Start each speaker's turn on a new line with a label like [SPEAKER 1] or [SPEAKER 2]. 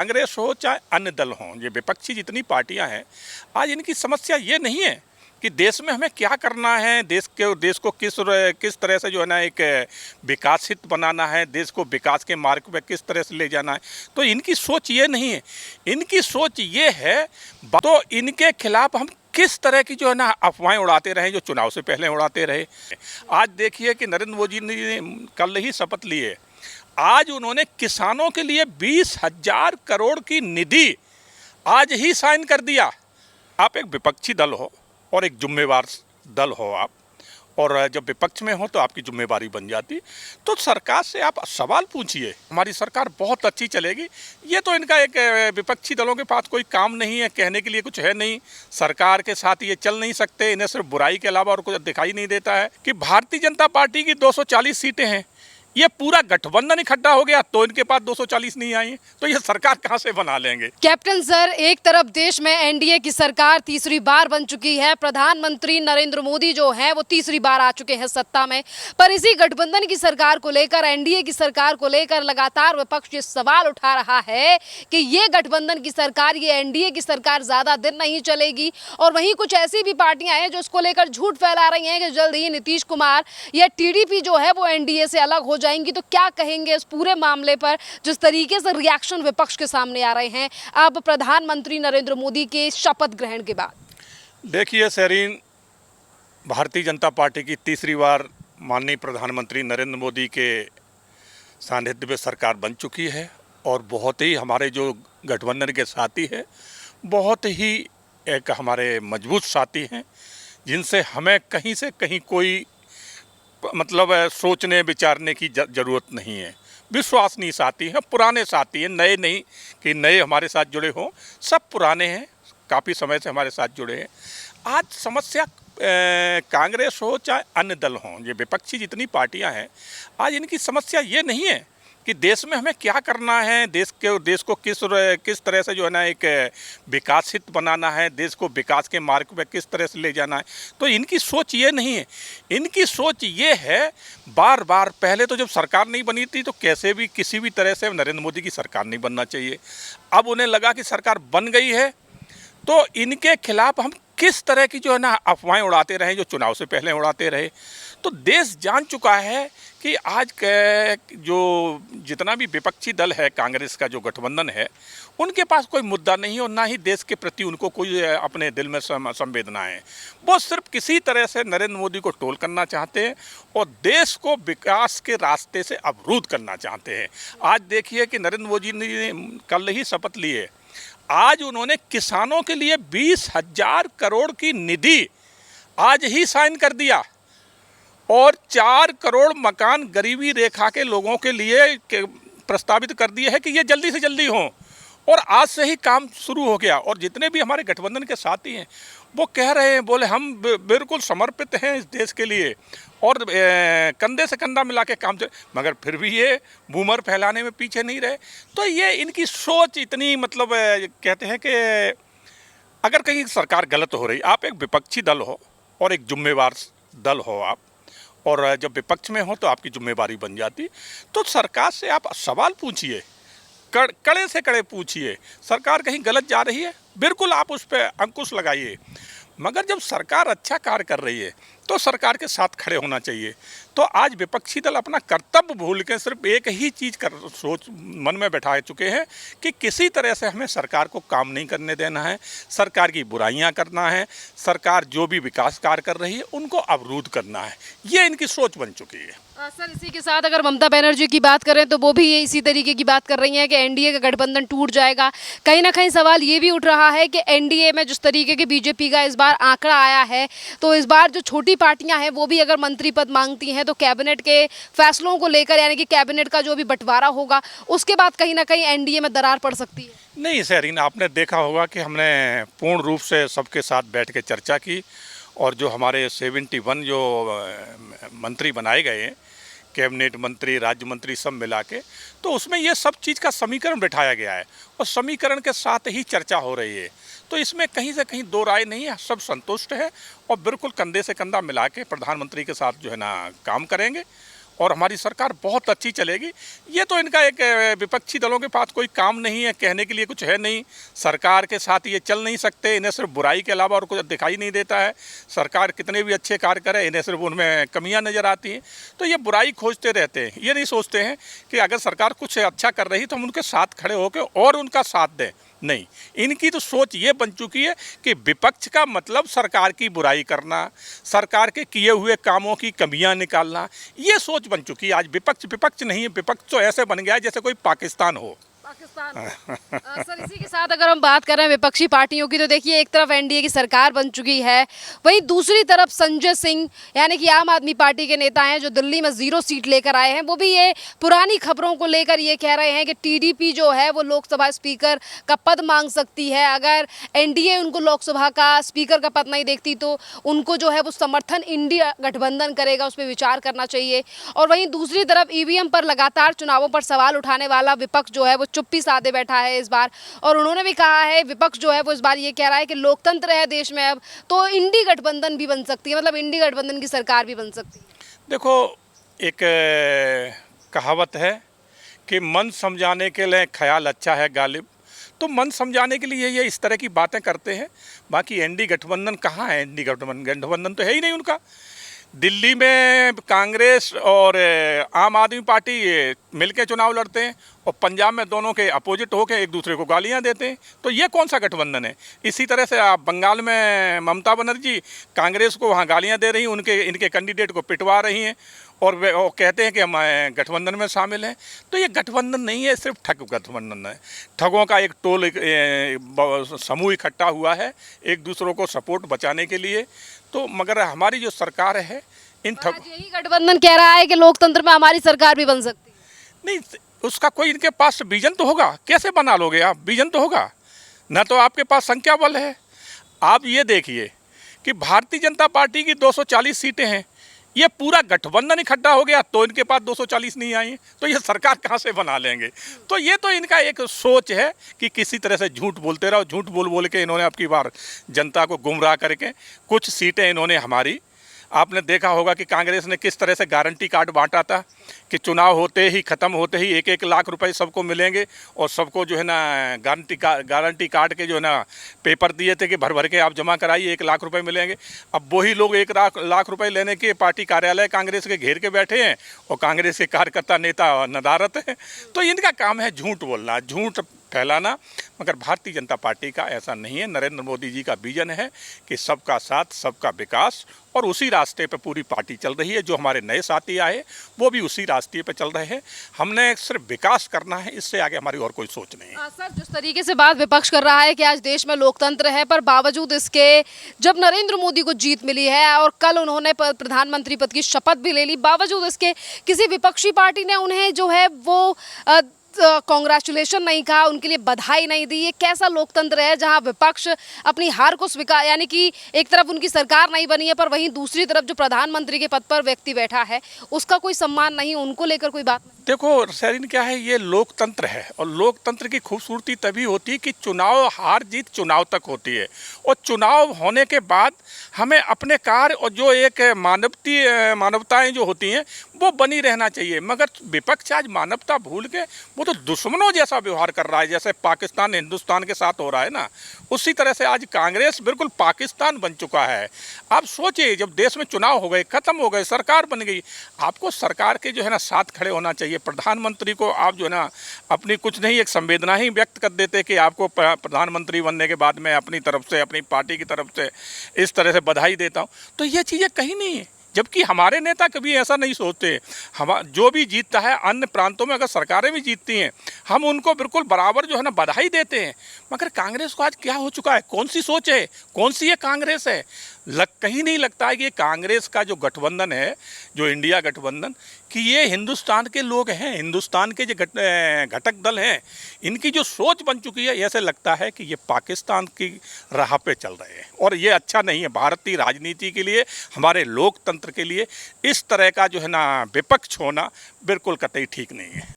[SPEAKER 1] कांग्रेस हो चाहे अन्य दल हों, ये विपक्षी जितनी पार्टियां हैं, आज इनकी समस्या ये नहीं है कि देश में हमें क्या करना है, देश को किस तरह से जो है ना एक विकासित बनाना है, देश को विकास के मार्ग पे किस तरह से ले जाना है। तो इनकी सोच ये नहीं है, इनकी सोच ये है तो इनके खिलाफ हम किस तरह की जो है ना अफवाहें उड़ाते रहे, जो चुनाव से पहले उड़ाते रहे। आज देखिए कि नरेंद्र मोदी ने कल ही शपथ ली है, आज उन्होंने किसानों के लिए 20,000 करोड़ की निधि आज ही साइन कर दिया। आप एक विपक्षी दल हो और एक जिम्मेवार दल हो आप, और जब विपक्ष में हो तो आपकी जिम्मेवारी बन जाती। तो सरकार से आप सवाल पूछिए, हमारी सरकार बहुत अच्छी चलेगी। ये तो इनका एक विपक्षी दलों के पास कोई काम नहीं है, कहने के लिए कुछ है नहीं, सरकार के साथ ये चल नहीं सकते, इन्हें सिर्फ बुराई के अलावा और कुछ दिखाई नहीं देता है। कि भारतीय जनता पार्टी की 240 सीटें हैं, ये पूरा गठबंधन इकट्ठा हो गया तो इनके पास 240 नहीं आई, तो ये सरकार कहां से बना लेंगे।
[SPEAKER 2] कैप्टन सर, एक तरफ देश में एनडीए की सरकार तीसरी बार बन चुकी है, प्रधानमंत्री नरेंद्र मोदी जो है वो तीसरी बार आ चुके हैं सत्ता में, पर इसी गठबंधन की सरकार को लेकर, एनडीए की सरकार को लेकर लगातार विपक्ष ये सवाल उठा रहा है कि ये गठबंधन की सरकार, ये एनडीए की सरकार ज्यादा दिन नहीं चलेगी। और वहीं कुछ ऐसी भी पार्टियां हैं जो इसको लेकर झूठ फैला रही हैं कि जल्द ही नीतीश कुमार या टीडीपी जो है वो एनडीए से अलग हो जाएंगी। तो क्या कहेंगे इस पूरे मामले पर, जिस तरीके से रिएक्शन विपक्ष के सामने आ रहे हैं अब प्रधानमंत्री नरेंद्र मोदी के शपथ ग्रहण के बाद?
[SPEAKER 1] देखिए शरीन, भारतीय जनता पार्टी की तीसरी बार माननीय प्रधानमंत्री नरेंद्र मोदी के सानिध्य में सरकार बन चुकी है, और बहुत ही हमारे जो गठबंधन के साथी हैं, बहुत ही एक हमारे मजबूत साथी हैं, जिनसे हमें कहीं से कहीं कोई मतलब सोचने विचारने की ज़रूरत नहीं है। विश्वसनीय साथी हैं, पुराने साथी हैं, नए नहीं कि नए हमारे साथ जुड़े हों, सब पुराने हैं, काफ़ी समय से हमारे साथ जुड़े हैं। आज समस्या कांग्रेस हो चाहे अन्य दल हों, ये विपक्षी जितनी पार्टियां हैं, आज इनकी समस्या ये नहीं है कि देश में हमें क्या करना है, देश को किस तरह से जो है ना एक विकासित बनाना है, देश को विकास के मार्ग पे किस तरह से ले जाना है। तो इनकी सोच ये नहीं है, इनकी सोच ये है बार बार, पहले तो जब सरकार नहीं बनी थी तो कैसे भी किसी भी तरह से नरेंद्र मोदी की सरकार नहीं बनना चाहिए। अब उन्हें लगा कि सरकार बन गई है तो इनके खिलाफ हम किस तरह की जो है ना अफवाहें उड़ाते रहे, जो चुनाव से पहले उड़ाते रहे। तो देश जान चुका है कि आज के जो जितना भी विपक्षी दल है, कांग्रेस का जो गठबंधन है, उनके पास कोई मुद्दा नहीं है और ना ही देश के प्रति उनको कोई अपने दिल में संवेदना है। वो सिर्फ किसी तरह से नरेंद्र मोदी को टोल करना चाहते हैं और देश को विकास के रास्ते से अवरुद्ध करना चाहते हैं। आज देखिए कि नरेंद्र मोदी ने कल ही शपथ ली है, आज उन्होंने किसानों के लिए 20,000 करोड़ की निधि आज ही साइन कर दिया, और 4 करोड़ मकान गरीबी रेखा के लोगों के लिए प्रस्तावित कर दिए हैं कि ये जल्दी से जल्दी हों, और आज से ही काम शुरू हो गया। और जितने भी हमारे गठबंधन के साथी हैं वो कह रहे हैं, बोले हम बिल्कुल समर्पित हैं इस देश के लिए और कंधे से कंधा मिला के काम चले, मगर फिर भी ये बूमर फैलाने में पीछे नहीं रहे। तो ये इनकी सोच इतनी मतलब कहते हैं कि अगर कहीं सरकार गलत हो रही, आप एक विपक्षी दल हो और एक जिम्मेवार दल हो आप, और जब विपक्ष में हो तो आपकी जिम्मेवारी बन जाती। तो सरकार से आप सवाल पूछिए, कड़े से कड़े पूछिए, सरकार कहीं गलत जा रही है, बिल्कुल आप उस पर अंकुश लगाइए। मगर जब सरकार अच्छा कार्य कर रही है तो सरकार के साथ खड़े होना चाहिए। तो आज विपक्षी दल अपना कर्तव्य भूल के सिर्फ एक ही चीज़ सोच मन में बैठा चुके हैं कि किसी तरह से हमें सरकार को काम नहीं करने देना है, सरकार की बुराइयां करना है, सरकार जो भी विकास कार्य कर रही है उनको अवरुद्ध करना है। ये इनकी सोच बन चुकी है।
[SPEAKER 2] सर, इसी के साथ अगर ममता बनर्जी की बात करें तो वो भी ये इसी तरीके की बात कर रही हैं कि एनडीए का गठबंधन टूट जाएगा। कहीं ना कहीं सवाल ये भी उठ रहा है कि एनडीए में जिस तरीके की बीजेपी का इस बार आंकड़ा आया है, तो इस बार जो छोटी पार्टियां हैं वो भी अगर मंत्री पद मांगती हैं तो कैबिनेट के फैसलों को लेकर, यानी कि कैबिनेट का जो भी बंटवारा होगा उसके बाद कहीं ना कहीं एनडीए में दरार पड़ सकती है।
[SPEAKER 1] नहीं शहरीन, आपने देखा होगा कि हमने पूर्ण रूप से सबके साथ बैठ के चर्चा की, और जो हमारे 71 जो मंत्री बनाए गए हैं, कैबिनेट मंत्री, राज्य मंत्री सब मिला के, तो उसमें ये सब चीज़ का समीकरण बिठाया गया है और समीकरण के साथ ही चर्चा हो रही है। तो इसमें कहीं से कहीं दो राय नहीं है, सब संतुष्ट है और बिल्कुल कंधे से कंधा मिला के प्रधानमंत्री के साथ जो है ना काम करेंगे और हमारी सरकार बहुत अच्छी चलेगी। ये तो इनका एक विपक्षी दलों के पास कोई काम नहीं है, कहने के लिए कुछ है नहीं। सरकार के साथ ये चल नहीं सकते, इन्हें सिर्फ बुराई के अलावा और कुछ दिखाई नहीं देता है। सरकार कितने भी अच्छे कार्य करे, इन्हें सिर्फ उनमें कमियां नज़र आती हैं, तो ये बुराई खोजते रहते हैं। ये नहीं सोचते हैं कि अगर सरकार कुछ अच्छा कर रही तो हम उनके साथ खड़े होकर और उनका साथ दें। नहीं, इनकी तो सोच ये बन चुकी है कि विपक्ष का मतलब सरकार की बुराई करना, सरकार के किए हुए कामों की कमियां निकालना, ये सोच बन चुकी है। आज विपक्ष विपक्ष नहीं है, विपक्ष तो ऐसे बन गया है जैसे कोई पाकिस्तान हो।
[SPEAKER 2] सर, इसी के साथ अगर हम बात करें विपक्षी पार्टियों की, तो देखिए एक तरफ एनडीए की सरकार बन चुकी है, वहीं दूसरी तरफ संजय सिंह यानी कि आम आदमी पार्टी के नेता हैं जो दिल्ली में 0 सीट लेकर आए हैं, वो भी ये पुरानी खबरों को लेकर ये कह रहे हैं कि टीडीपी जो है वो लोकसभा स्पीकर का पद मांग सकती है। अगर एनडीए उनको लोकसभा का स्पीकर का पद नहीं देखती तो उनको जो है वो समर्थन इंडिया गठबंधन करेगा, उस पर विचार करना चाहिए। और वहीं दूसरी तरफ ईवीएम पर लगातार चुनावों पर सवाल उठाने वाला विपक्ष जो है वो चुप्पी साधे बैठा है इस बार, और उन्होंने भी कहा है, विपक्ष जो है वो इस बार ये कह रहा है कि लोकतंत्र है देश में अब, तो इंडी गठबंधन भी बन सकती है, मतलब इंडी गठबंधन की सरकार भी बन सकती है।
[SPEAKER 1] देखो, एक कहावत है कि मन समझाने के लिए ख्याल अच्छा है गालिब, तो मन समझाने के लिए ये इस तरह की बातें करते हैं। बाकी एनडी गठबंधन कहाँ है? एनडी गठबंधन तो है ही नहीं उनका। दिल्ली में कांग्रेस और आम आदमी पार्टी मिलकर चुनाव लड़ते हैं और पंजाब में दोनों के अपोजिट होकर एक दूसरे को गालियां देते हैं, तो ये कौन सा गठबंधन है? इसी तरह से आप बंगाल में ममता बनर्जी कांग्रेस को वहाँ गालियां दे रही हैं, इनके कैंडिडेट को पिटवा रही हैं और वे कहते हैं कि हम गठबंधन में शामिल हैं। तो ये गठबंधन नहीं है, सिर्फ ठग गठबंधन है। ठगों का एक टोल समूह इकट्ठा हुआ है एक दूसरों को सपोर्ट बचाने के लिए। तो मगर हमारी जो सरकार है इन
[SPEAKER 2] यही गठबंधन कह रहा है कि लोकतंत्र में हमारी सरकार भी बन सकती है।
[SPEAKER 1] नहीं, उसका कोई इनके पास विजन तो होगा। कैसे बना लोगे आप? विजन तो होगा ना, तो आपके पास संख्या बल है। आप ये देखिए कि भारतीय जनता पार्टी की 240 सीटें हैं, ये पूरा गठबंधन इकट्ठा हो गया तो इनके पास 240 नहीं आई, तो ये सरकार कहाँ से बना लेंगे? तो ये तो इनका एक सोच है कि किसी तरह से झूठ बोलते रहो। झूठ बोल बोल के इन्होंने आपकी बार जनता को गुमराह करके कुछ सीटें इन्होंने हमारी, आपने देखा होगा कि कांग्रेस ने किस तरह से गारंटी कार्ड बांटा था कि चुनाव होते ही ख़त्म होते ही 1-1 लाख रुपए सबको मिलेंगे और सबको जो है ना गारंटी कार्ड के जो है ना पेपर दिए थे कि भर भर के आप जमा कराइए 1 लाख रुपए मिलेंगे। अब वही लोग 1 लाख रुपए लेने के पार्टी कार्यालय कांग्रेस के घेर के बैठे हैं और कांग्रेस के कार्यकर्ता नेता नदारत हैं। तो इनका काम है झूठ बोलना, झूठ फैलाना। मगर भारतीय जनता पार्टी का ऐसा नहीं है। नरेंद्र मोदी जी का विजन है कि सबका साथ सबका विकास, और उसी रास्ते पे पूरी पार्टी चल रही है। जो हमारे नए साथी आए वो भी उसी रास्ते पे चल रहे हैं। हमने सिर्फ विकास करना है, इससे आगे हमारी और कोई सोच नहीं है।
[SPEAKER 2] सर, जिस तरीके से बात विपक्ष कर रहा है कि आज देश में लोकतंत्र है, पर बावजूद इसके जब नरेंद्र मोदी को जीत मिली है और कल उन्होंने प्रधानमंत्री पद की शपथ भी ले ली, बावजूद इसके किसी विपक्षी पार्टी ने उन्हें जो है वो कांग्रेचुलेशन नहीं कहा, उनके लिए बधाई नहीं दी। ये कैसा लोकतंत्र है जहां विपक्ष अपनी हार को स्वीकार, यानी कि एक तरफ उनकी सरकार नहीं बनी है पर वहीं दूसरी तरफ जो प्रधानमंत्री के पद पर व्यक्ति बैठा है उसका कोई सम्मान नहीं, उनको लेकर कोई बात नहीं।
[SPEAKER 1] देखो शरीन, क्या है, ये लोकतंत्र है और लोकतंत्र की खूबसूरती तभी होती है कि चुनाव हार जीत चुनाव तक होती है, और चुनाव होने के बाद हमें अपने कार्य और जो एक मानवताएं जो होती हैं वो बनी रहना चाहिए। मगर विपक्ष आज मानवता भूल के वो तो दुश्मनों जैसा व्यवहार कर रहा है, जैसे पाकिस्तान हिंदुस्तान के साथ हो रहा है ना, उसी तरह से आज कांग्रेस बिल्कुल पाकिस्तान बन चुका है। आप सोचिए, जब देश में चुनाव हो गए, ख़त्म हो गए, सरकार बन गई, आपको सरकार के जो है ना साथ खड़े होना चाहिए। प्रधानमंत्री को आप जो है ना अपनी कुछ नहीं एक संवेदना ही व्यक्त कर देते कि आपको प्रधानमंत्री बनने के बाद मैं अपनी तरफ से, अपनी पार्टी की तरफ से इस तरह से बधाई देता हूँ, तो ये चीज़ें कहीं नहीं है। जबकि हमारे नेता कभी ऐसा नहीं सोचते। हम जो भी जीतता है अन्य प्रांतों में, अगर सरकारें भी जीतती हैं, हम उनको बिल्कुल बराबर जो है ना बधाई देते हैं। मगर कांग्रेस को आज क्या हो चुका है? कौन सी सोच है? कौन सी ये कांग्रेस है? कहीं नहीं लगता है कि ये कांग्रेस का जो गठबंधन है, जो इंडिया गठबंधन, कि ये हिंदुस्तान के लोग हैं, हिंदुस्तान के जो घटक दल हैं, इनकी जो सोच बन चुकी है, ऐसे लगता है कि ये पाकिस्तान की राह पे चल रहे हैं। और ये अच्छा नहीं है भारतीय राजनीति के लिए, हमारे लोकतंत्र के लिए। इस तरह का जो है ना विपक्ष होना बिल्कुल कतई ठीक नहीं है।